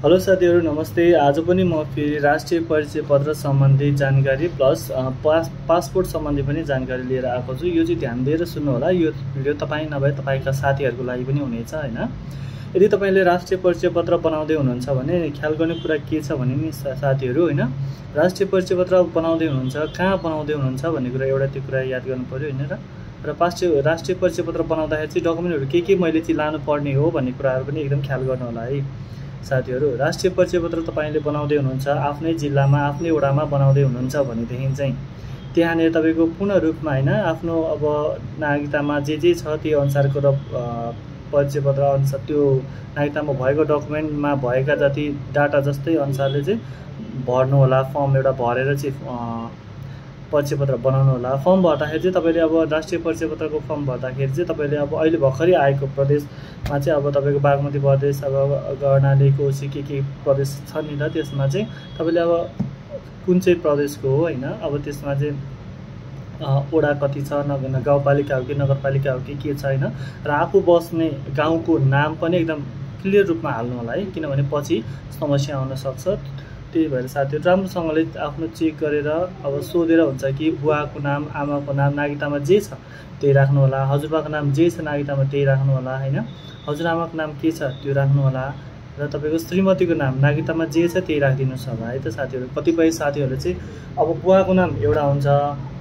Hello साथीहरू नमस्ते। आज पनि म फेरि राष्ट्रिय परिचय पत्र सम्बन्धी जानकारी प्लस पासपोर्ट सम्बन्धी पनि जानकारी लिएर आएको छु। यो चाहिँ ध्यान दिएर सुन्नु होला। यो भिडियो तपाईँ नभए तपाईँका साथीहरूको लागि पनि हुनेछ हैन। यदि तपाईँले राष्ट्रिय परिचय पत्र बनाउँदै हुनुहुन्छ भने ख्याल गर्ने कुरा के छ भने नि साथीहरू हैन, राष्ट्रिय परिचय पत्र बनाउँदै हुनुहुन्छ कहाँ बनाउँदै हुनुहुन्छ भन्ने कुरा एउटा त्यो कुरा याद गर्नु पर्यो हैन। र राष्ट्रिय परिचय पत्र बनाउँदाखेरि चाहिँ डकुमेन्टहरू के मैले चाहिँ लानु पर्ने हो भन्ने कुराहरू पनि एकदम ख्याल गर्नु होला है साथीहरू। राष्ट्रिय परिचय पत्र तपाईँले बनाउँदै हुनुहुन्छ आफ्नै जिल्लामा आफ्नै वडामा बनाउँदै हुनुहुन्छ भनेदेखि चाहिँ त्यहाँनिर तपाईँको पूर्ण रूपमा हैन आफ्नो अब नागरिकतामा जे छ त्यो अनुसारको र परिचय पत्र अनुसार त्यो नागरिकतामा भएको डकुमेन्टमा भएका जति डाटा जस्तै अनुसारले चाहिँ भर्नु होला। फर्म एउटा भरेर चाहिँ परिचय पत्र बनाउनु होला। फर्म भर्दाखेरि चाहिँ तपाईँले अब राष्ट्रिय परिचय पत्रको फर्म भर्दाखेरि चाहिँ तपाईँले अब अहिले भर्खरै आएको प्रदेशमा चाहिँ अब तपाईँको बागमती प्रदेश अब कर्णाली कोशी के प्रदेश छ नि त, त्यसमा चाहिँ तपाईँले अब कुन चाहिँ प्रदेशको हो हैन, अब त्यसमा चाहिँ वडा कति छ, गाउँपालिका हो कि नगरपालिका हो कि के छ हैन, र आफू बस्ने गाउँको नाम पनि एकदम क्लियर रूपमा हाल्नु होला है, किनभने पछि समस्या आउन सक्छ। त्यही भएर साथीहरू राम्रोसँगले आफ्नो चेक गरेर अब सोधेर हुन्छ कि बुवाको नाम आमाको नाम नागरिकतामा जे छ त्यही राख्नु होला, हजुरबाको नाम जे छ नागरिकतामा त्यही राख्नु होला हैन, हजुरआमाको नाम के छ त्यो राख्नु होला, र तपाईँको श्रीमतीको नाम नागरिकतामा जे छ त्यही राखिदिनुहोस् होला है त साथीहरू। कतिपय साथीहरूले चाहिँ अब बुवाको नाम एउटा हुन्छ,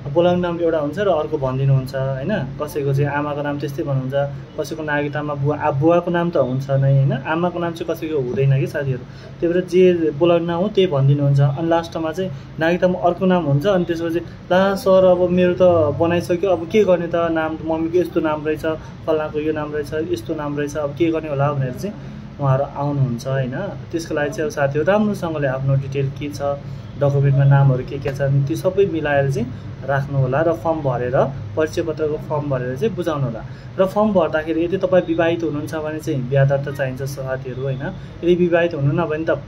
बोलाउने नाम एउटा हुन्छ र अर्को भनिदिनुहुन्छ हैन, कसैको चाहिँ आमाको नाम त्यस्तै भन्नुहुन्छ, कसैको नागरिकतामा बुवाको नाम त हुन्छ नै हैन, आमाको नाम चाहिँ कसैको हुँदैन कि साथीहरू। त्यही भएर जे बोलाउने नाम हो त्यही भनिदिनुहुन्छ। अनि लास्टमा चाहिँ नागरिकतामा अर्को नाम हुन्छ, अनि त्यसपछि ला सर अब मेरो त बनाइसक्यो अब के गर्ने त, नाम मम्मीको यस्तो नाम रहेछ, फलानाको यो नाम रहेछ, यस्तो नाम रहेछ, अब के गर्ने होला भनेर चाहिँ उहाँहरू आउनुहुन्छ हैन। त्यसको लागि चाहिँ अब साथीहरू राम्रोसँगले आफ्नो डिटेल के छ, डकुमेन्टमा नामहरू के छन् त्यो सबै मिलाएर चाहिँ राख्नु होला, र फर्म भरेर परिचय पत्रको फर्म भरेर चाहिँ बुझाउनु होला। र फर्म भर्दाखेरि यदि तपाईँ विवाहित हुनुहुन्छ भने चाहिँ बिहा दर्ता चाहिन्छ साथीहरू हैन। यदि विवाहित हुनुहुन्न भने त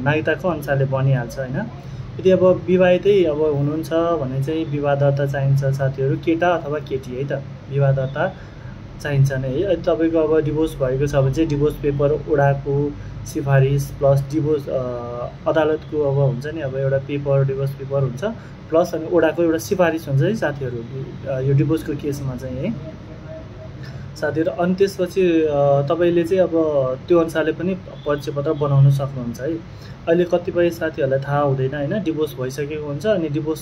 नागरिकताको अनुसारले बनिहाल्छ हैन। यदि अब विवाहितै अब हुनुहुन्छ भने चाहिँ विवाह दर्ता चाहिन्छ साथीहरू, केटा अथवा केटी है त विवाह दर्ता चाहिन्छ नै है। तपाईँको अब डिभोर्स भएको छ भने चाहिँ डिभोर्स पेपर वडाको सिफारिस प्लस डिभोर्स अदालतको अब हुन्छ नि अब एउटा पेपर डिभोर्स पेपर हुन्छ प्लस अनि वडाको एउटा सिफारिस हुन्छ है साथीहरू यो डिभोर्सको केसमा चाहिँ है साथीहरू। अनि त्यसपछि तपाईँले चाहिँ अब त्यो अनुसारले पनि परिचय पत्र बनाउन सक्नुहुन्छ है। अहिले कतिपय साथीहरूलाई थाहा हुँदैन हैन, डिभोर्स भइसकेको हुन्छ अनि डिभोर्स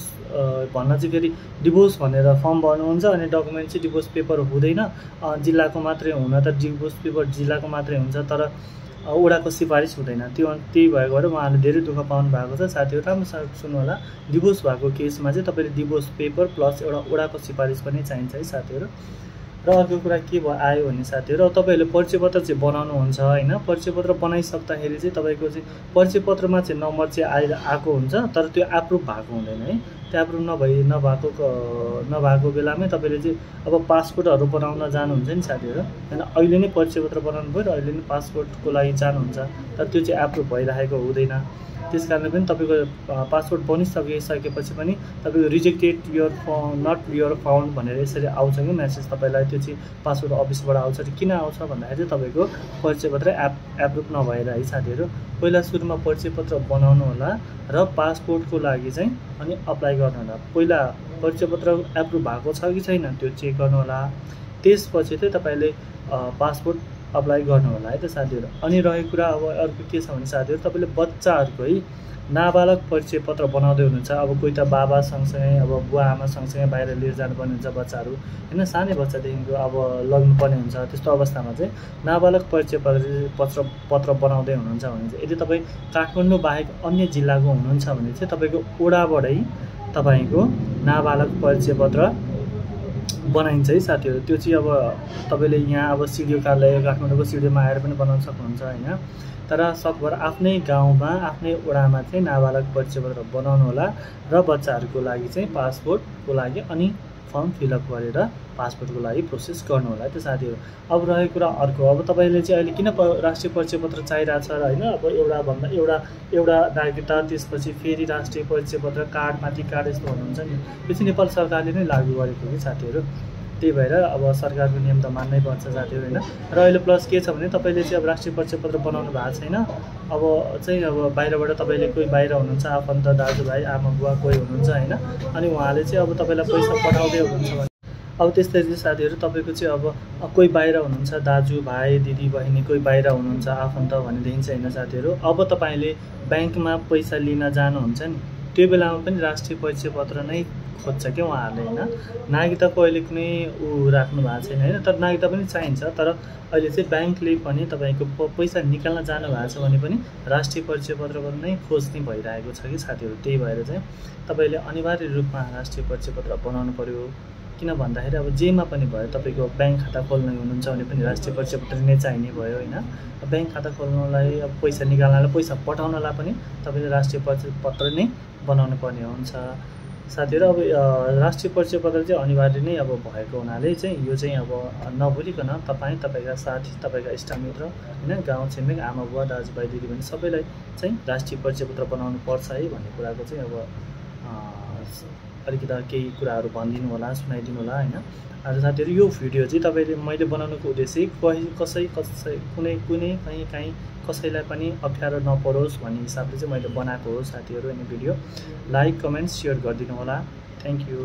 भन्न चाहिँ फेरि डिभोर्स भनेर फर्म भर्नुहुन्छ अनि डकुमेन्ट चाहिँ डिभोर्स पेपर हुँदैन, जिल्लाको मात्रै हुन त डिभोर्स पेपर जिल्लाको मात्रै हुन्छ तर वडाको सिफारिस हुँदैन। त्यही भएको भएर उहाँहरूले धेरै दुःख पाउनु भएको छ साथीहरू। राम्रोसँग सुन्नु होला, डिभोर्स भएको केसमा चाहिँ तपाईँले डिभोर्स पेपर प्लस एउटा वडाको सिफारिस पनि चाहिन्छ है साथीहरू। र अर्को कुरा के आयो भने साथीहरू अब तपाईँहरूले परिचय पत्र चाहिँ बनाउनुहुन्छ हैन, परिचय पत्र बनाइसक्दाखेरि चाहिँ तपाईँको चाहिँ परिचय पत्रमा चाहिँ नम्बर चाहिँ आएको हुन्छ तर त्यो एप्रुभ भएको हुँदैन है। त्यो एप्रुभ नभएको बेलामै तपाईँले चाहिँ अब पासपोर्टहरू बनाउन जानुहुन्छ नि साथीहरू हैन, अहिले नै परिचय पत्र बनाउनु भयो र अहिले नै पासपोर्टको लागि जानुहुन्छ तर त्यो चाहिँ एप्रुभ भइरहेको हुँदैन। त्यस कारणले पनि तपाईँको पासपोर्ट बनिसकेपछि पनि तपाईँको rejected your not your found भनेर यसरी आउँछ कि मेसेज तपाईँलाई, त्यो चाहिँ पासपोर्ट अफिसबाट आउँछ। किन आउँछ भन्दाखेरि चाहिँ तपाईँको परिचय पत्र एप्रुभ नभएर है साथीहरू। पहिला सुरुमा परिचय पत्र बनाउनु होला र पासपोर्टको लागि चाहिँ अनि अप्लाई गर्नु होला। पहिला परिचय पत्र एप्रुभ भएको छ कि छैन त्यो चेक गर्नु होला, त्यसपछि चाहिँ तपाईँले पासपोर्ट अप्लाई गर्नु होला है त साथीहरू। अनि रहेको कुरा अब अर्को के छ भने साथीहरू तपाईँले बच्चाहरूको है नाबालक परिचय पत्र बनाउँदै हुनुहुन्छ। अब कोही त बाबा सँगसँगै अब बुवा आमा सँगसँगै बाहिर लिएर जानुपर्ने हुन्छ बच्चाहरू हैन, सानै बच्चादेखिको अब लग्नुपर्ने हुन्छ। त्यस्तो अवस्थामा चाहिँ नाबालक परिचय पत्र बनाउँदै हुनुहुन्छ भने चाहिँ यदि तपाईँ काठमाडौँ बाहेक अन्य जिल्लाको हुनुहुन्छ भने चाहिँ तपाईँको वडाबाटै तपाईँको नाबालक परिचय पत्र बनाइन्छ है साथीहरू। त्यो चाहिँ अब तपाईँले यहाँ अब सिडिओ कार्यालय काठमाडौँको सिडिओमा आएर पनि बनाउन सक्नुहुन्छ हैन, तर सकभर आफ्नै गाउँमा आफ्नै वडामा चाहिँ नाबालक परिचय पत्र बनाउनु होला र बच्चाहरूको लागि चाहिँ पासपोर्टको लागि अनि फर्म फिलअप गरेर पासपोर्टको लागि प्रोसेस गर्नु होला है त साथीहरू। अब रहेको कुरा अर्को, अब तपाईँले चाहिँ अहिले किन राष्ट्रिय परिचय पत्र चाहिरहेछ र हैन, अब एउटा नागरिकता त्यसपछि फेरि राष्ट्रिय परिचय पत्र कार्डमाथि कार्ड यस्तो भन्नुहुन्छ नि, यो चाहिँ नेपाल सरकारले नै लागू गरेको कि साथीहरू। त्यही भएर अब सरकारको नियम त मान्नै पर्छ साथीहरू होइन। र अहिले प्लस के छ भने तपाईँले चाहिँ अब राष्ट्रिय परिचय पत्र बनाउनु भएको छैन, अब चाहिँ अब बाहिरबाट तपाईँले कोही बाहिर हुनुहुन्छ, आफन्त दाजुभाइ आमा बुवा कोही हुनुहुन्छ होइन, अनि उहाँले चाहिँ अब तपाईँलाई पैसा पठाउँदै हुनुहुन्छ भने अब त्यस्तै चाहिँ साथीहरू तपाईँको चाहिँ अब कोही बाहिर हुनुहुन्छ, दाजुभाइ दिदी बहिनी कोही बाहिर हुनुहुन्छ आफन्त भनेदेखि चाहिँ होइन साथीहरू, अब तपाईँले ब्याङ्कमा पैसा लिन जानुहुन्छ नि, त्यो बेलामा पनि राष्ट्रिय परिचय पत्र नै खोज्छ क्या उहाँहरूले होइन। नागरिकताको अहिले कुनै राख्नु भएको छैन होइन, तर नागरिकता पनि चाहिन्छ, तर अहिले चाहिँ ब्याङ्कले पनि तपाईँको पैसा निकाल्न जानु भएको छ भने पनि राष्ट्रिय परिचय पत्रको नै खोज्ने भइरहेको छ कि साथीहरू। त्यही भएर चाहिँ तपाईँले अनिवार्य रूपमा राष्ट्रिय परिचय पत्र बनाउनु पर्यो। किन भन्दाखेरि अब जेमा पनि भयो, तपाईँको ब्याङ्क खाता खोल्नु हुनुहुन्छ भने पनि राष्ट्रिय परिचय पत्र नै चाहिने भयो होइन। ब्याङ्क खाता खोल्नलाई अब पैसा निकाल्नलाई पैसा पठाउनलाई पनि तपाईँले राष्ट्रिय परिचय पत्र नै बनाउनु पर्ने हुन्छ साथीहरू। अब राष्ट्रिय परिचय पत्र चाहिँ अनिवार्य नै अब भएको हुनाले चाहिँ यो चाहिँ अब नभुलिकन तपाईँका साथी, तपाईँका इष्टमित्र होइन, गाउँ छिमेक आमा बुवा दाजुभाइ दिदीबहिनी सबैलाई चाहिँ राष्ट्रिय परिचय पत्र बनाउनु पर्छ है भन्ने कुराको चाहिँ अब अलिकति केही कुराहरू भनिदिनु होला, सुनाइदिनु होला होइन। आज साथीहरू यो भिडियो चाहिँ तपाईँले मैले बनाउनुको उद्देश्य कुनै कहीँ कसैलाई पनि अप्ठ्यारो नपरोस् भन्ने हिसाबले चाहिँ मैले बनाएको हो साथीहरू। अनि भिडियो लाइक कमेन्ट सेयर गरिदिनु होला। Thank you.